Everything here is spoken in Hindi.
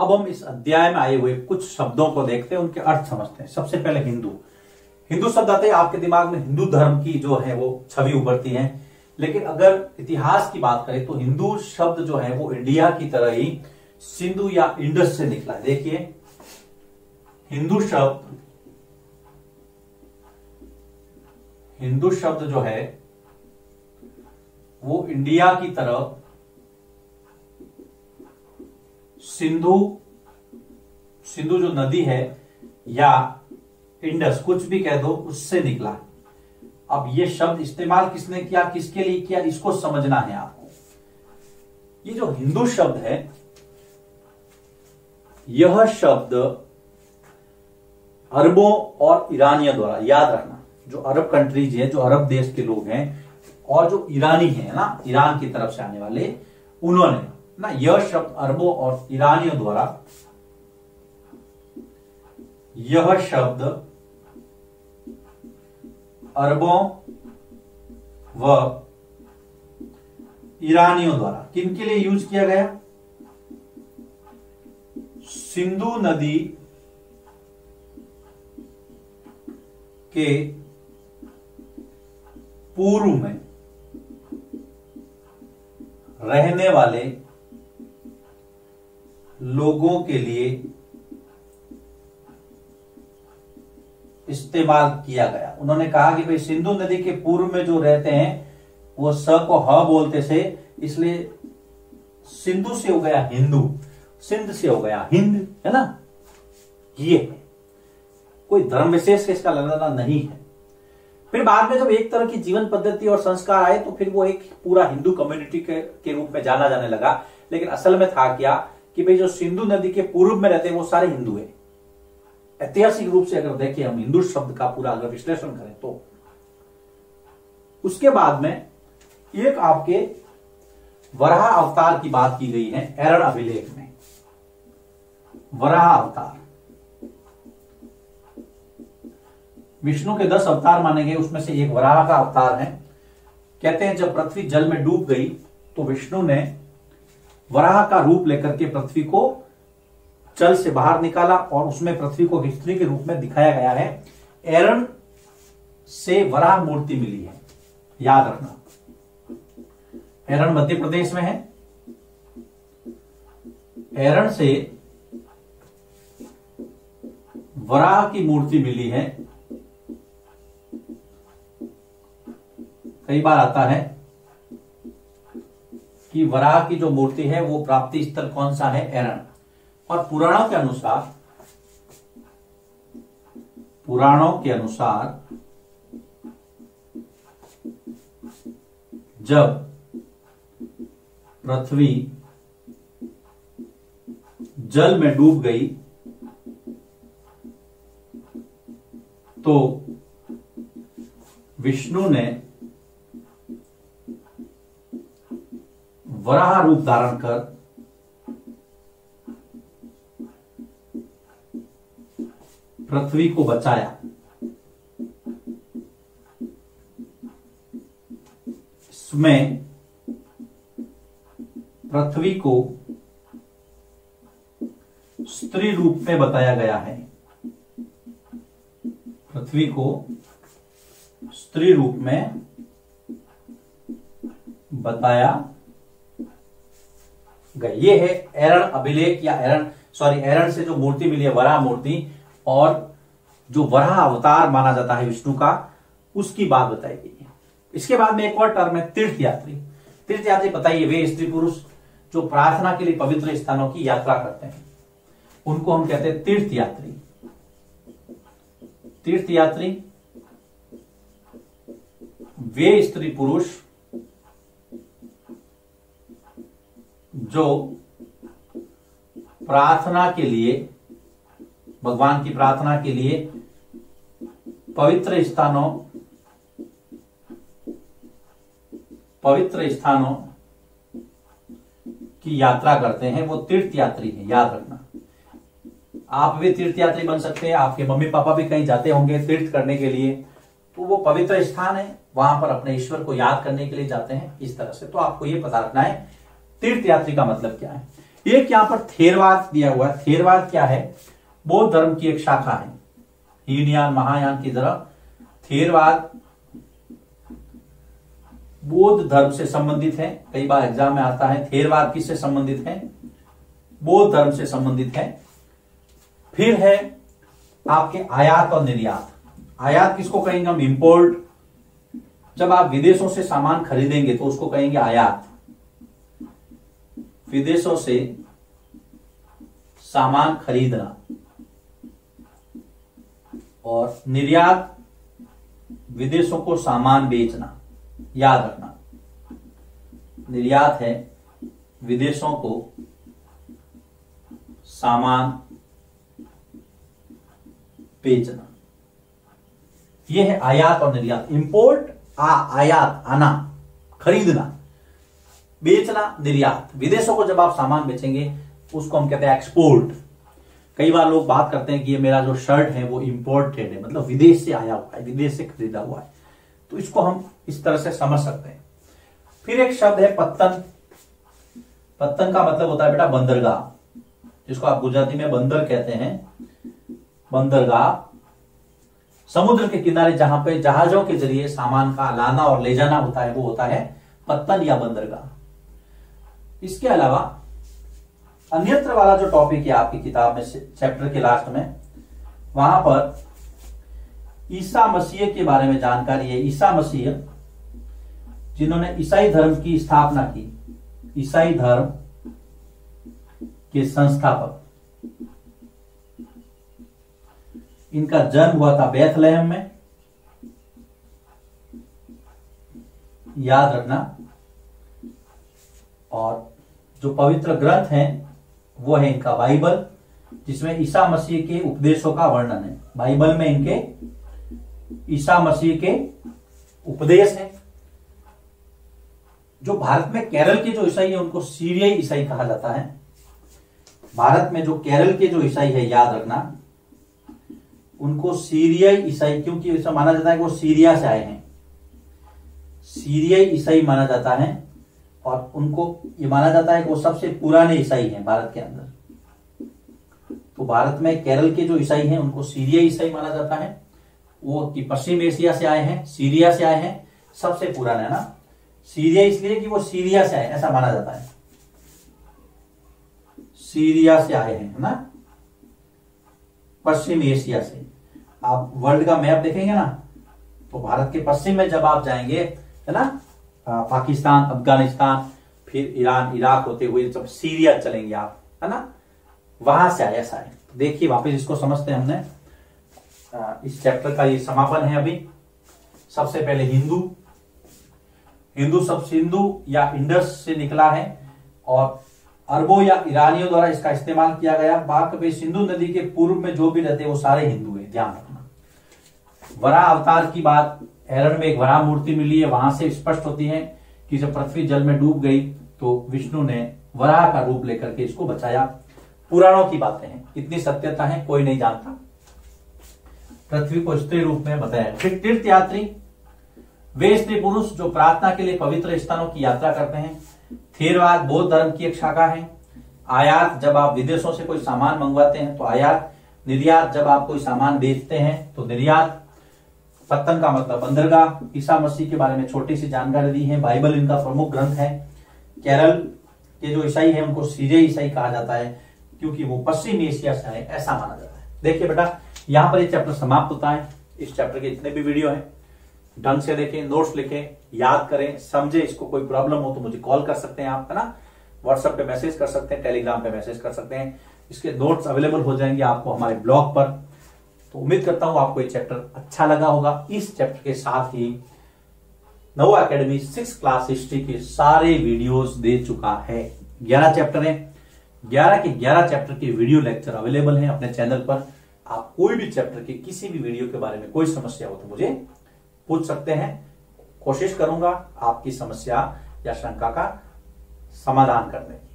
अब हम इस अध्याय में आए हुए कुछ शब्दों को देखते हैं, उनके अर्थ समझते हैं। सबसे पहले हिंदू। हिंदू शब्द आते ही आपके दिमाग में हिंदू धर्म की जो है वो छवि उभरती है, लेकिन अगर इतिहास की बात करें तो हिंदू शब्द जो है वो इंडिया की तरह ही सिंधु या इंडस से निकला है। देखिए, हिंदू शब्द जो है वो इंडिया की तरह सिंधु जो नदी है या इंडस, कुछ भी कह दो, उससे निकला। अब ये शब्द इस्तेमाल किसने किया, किसके लिए किया, इसको समझना है आपको। ये जो हिंदू शब्द है, यह शब्द अरबों और ईरानियों द्वारा, याद रखना, जो अरब कंट्रीज है, जो अरब देश के लोग हैं और जो ईरानी है ना, ईरान की तरफ से आने वाले, उन्होंने ना यह शब्द अरबों और ईरानियों द्वारा, यह शब्द अरबों व ईरानियों द्वारा किनके लिए यूज किया गया? सिंधु नदी के पूर्व में रहने वाले लोगों के लिए इस्तेमाल किया गया। उन्होंने कहा कि भाई सिंधु नदी के पूर्व में जो रहते हैं वो स को ह बोलते थे, इसलिए सिंधु से हो गया हिंदू, सिंध से हो गया हिंद, है ना। ये कोई धर्म विशेष से इसका लेना नहीं है। फिर बाद में जब एक तरह की जीवन पद्धति और संस्कार आए तो फिर वो एक पूरा हिंदू कम्युनिटी के रूप में जाना जाने लगा। लेकिन असल में था क्या कि भाई जो सिंधु नदी के पूर्व में रहते हैं वो सारे हिंदू हैं। ऐतिहासिक रूप से अगर देखें हम हिंदू शब्द का पूरा अगर विश्लेषण करें तो उसके बाद में एक आपके वराह अवतार की बात की गई है एरण अभिलेख में। वराह अवतार, विष्णु के 10 अवतार माने गए, उसमें से एक वराह का अवतार है। कहते हैं जब पृथ्वी जल में डूब गई तो विष्णु ने वराह का रूप लेकर के पृथ्वी को जल से बाहर निकाला और उसमें पृथ्वी को स्त्री के रूप में दिखाया गया है। एरण से वराह मूर्ति मिली है, याद रखना। एरण मध्य प्रदेश में है। एरण से वराह की मूर्ति मिली है। कई बार आता है कि वराह की जो मूर्ति है वो प्राप्ति स्थल कौन सा है? एरण। और पुराणों के अनुसार जब पृथ्वी जल में डूब गई तो विष्णु ने वराह रूप धारण कर पृथ्वी को बचाया। इसमें पृथ्वी को स्त्री रूप में बताया गया है। पृथ्वी को स्त्री रूप में बताया गया। ये है एरण अभिलेख या एरण से जो मूर्ति मिली है वराह मूर्ति, और जो वराह अवतार माना जाता है विष्णु का, उसकी बात बताई गई है। इसके बाद में एक और टर्म है तीर्थयात्री। तीर्थयात्री बताइए, वे स्त्री पुरुष जो प्रार्थना के लिए पवित्र स्थानों की यात्रा करते हैं उनको हम कहते हैं तीर्थयात्री। तीर्थयात्री वे स्त्री पुरुष जो प्रार्थना के लिए, भगवान की प्रार्थना के लिए पवित्र स्थानों की यात्रा करते हैं, वो तीर्थयात्री है। याद रखना, आप भी तीर्थयात्री बन सकते हैं। आपके मम्मी पापा भी कहीं जाते होंगे तीर्थ करने के लिए, तो वो पवित्र स्थान है, वहां पर अपने ईश्वर को याद करने के लिए जाते हैं। इस तरह से तो आपको ये पता रखना है तीर्थयात्री का मतलब क्या है। एक यहां पर थेरवाद दिया हुआ है। थेरवाद क्या है? बौद्ध धर्म की एक शाखा है। हीनयान महायान की तरह थेरवाद बौद्ध धर्म से संबंधित है। कई बार एग्जाम में आता है थेरवाद किससे संबंधित है? बौद्ध धर्म से संबंधित है। फिर है आपके आयात और निर्यात। आयात किसको कहेंगे हम? इंपोर्ट। जब आप विदेशों से सामान खरीदेंगे तो उसको कहेंगे आयात। विदेशों से सामान खरीदना। और निर्यात विदेशों को सामान बेचना। याद रखना, निर्यात है विदेशों को सामान बेचना। यह है आयात और निर्यात। इंपोर्ट आयात आना, खरीदना, बेचना, निर्यात। विदेशों को जब आप सामान बेचेंगे उसको हम कहते हैं एक्सपोर्ट। कई बार लोग बात करते हैं कि ये मेरा जो शर्ट है वो इंपोर्टेड है, मतलब विदेश से आया हुआ है, विदेश से खरीदा हुआ है। तो इसको हम इस तरह से समझ सकते हैं। फिर एक शब्द है पत्तन। पत्तन का मतलब होता है बेटा बंदरगाह, जिसको आप गुजराती में बंदर कहते हैं। बंदरगाह समुद्र के किनारे जहां पे जहाजों के जरिए सामान का लाना और ले जाना होता है वो होता है पत्तन या बंदरगाह। इसके अलावा अन्यत्र वाला जो टॉपिक है आपकी किताब में चैप्टर के लास्ट में, वहां पर ईसा मसीह के बारे में जानकारी है। ईसा मसीह जिन्होंने ईसाई धर्म की स्थापना की, ईसाई धर्म के संस्थापक, इनका जन्म हुआ था बेथलेहम में। याद रखना। और जो पवित्र ग्रंथ है वो है इनका बाइबल, जिसमें ईसा मसीह के उपदेशों का वर्णन है। बाइबल में इनके ईसा मसीह के उपदेश हैं। जो भारत में केरल के जो ईसाई है उनको सीरियाई ईसाई कहा जाता है। भारत में जो केरल के जो ईसाई है, याद रखना, उनको सीरियाई ईसाई, क्योंकि ऐसा माना जाता है कि वो सीरिया से आए हैं, सीरियाई ईसाई माना जाता है। और उनको ये माना जाता है कि वो सबसे पुराने ईसाई हैं भारत के अंदर। तो भारत में केरल के जो ईसाई हैं उनको सीरियाई ईसाई माना जाता है। वो कि पश्चिम एशिया से आए हैं, सीरिया से आए हैं, सबसे पुराना है ना। सीरिया इसलिए कि वो सीरिया से आए, ऐसा माना जाता है, सीरिया से आए हैं, है ना, पश्चिम एशिया से। आप वर्ल्ड का मैप देखेंगे ना, तो भारत के पश्चिम में जब आप जाएंगे, है ना, पाकिस्तान, अफगानिस्तान, फिर ईरान, इराक होते हुए जब सीरिया चलेंगे आप, है ना, वहां से आया ऐसा है। देखिए वापस इसको समझते हैं हमने। इस चैप्टर का ये समापन है अभी। सबसे पहले हिंदू। हिंदू शब्द सिंधु या इंडस से निकला है और अरबों या ईरानियों द्वारा इसका इस्तेमाल किया गया। बाकी सिंधु नदी के पूर्व में जो भी रहते हैं वो सारे हिंदू हैं, ध्यान रखना। वराह अवतार की बात, एरन में एक वराह मूर्ति मिली है, वहां से स्पष्ट होती है कि जब पृथ्वी जल में डूब गई तो विष्णु ने वराह का रूप लेकर के इसको बचाया। पुराणों की बातें हैं, कितनी सत्यता है कोई नहीं जानता। पृथ्वी को स्त्री रूप में बताया। फिर तीर्थ यात्री, वे स्त्री पुरुष जो प्रार्थना के लिए पवित्र स्थानों की यात्रा करते हैं। थेरवाद बौद्ध धर्म की एक शाखा है। आयात, जब आप विदेशों से कोई सामान मंगवाते हैं तो आयात। निर्यात, जब आप कोई सामान बेचते हैं तो निर्यात। पत्तन का मतलब बंदरगाह। ईसा मसीह के बारे में छोटी सी जानकारी दी है। बाइबल इनका प्रमुख ग्रंथ है। केरल के जो ईसाई है उनको सीरियाई ईसाई कहा जाता है क्योंकि वो पश्चिम एशिया से आए, ऐसा माना जाता है। देखिए बेटा, यहां पर ये चैप्टर समाप्त होता है। इस चैप्टर के जितने भी वीडियो हैं ढंग से देखें, नोट्स लिखें, याद करें, समझे। इसको कोई प्रॉब्लम हो तो मुझे कॉल कर सकते हैं आप, है ना, व्हाट्सएप पे मैसेज कर सकते हैं, टेलीग्राम पे मैसेज कर सकते हैं। इसके नोट्स अवेलेबल हो जाएंगे आपको हमारे ब्लॉग पर। तो उम्मीद करता हूं आपको ये चैप्टर अच्छा लगा होगा। इस चैप्टर के साथ ही नवो एकेडमी 6th क्लास हिस्ट्री के सारे वीडियोस दे चुका है। 11 चैप्टर हैं, 11 के 11 चैप्टर के वीडियो लेक्चर अवेलेबल हैं अपने चैनल पर। आप कोई भी चैप्टर के किसी भी वीडियो के बारे में कोई समस्या हो तो मुझे पूछ सकते हैं। कोशिश करूंगा आपकी समस्या या शंका का समाधान करने की।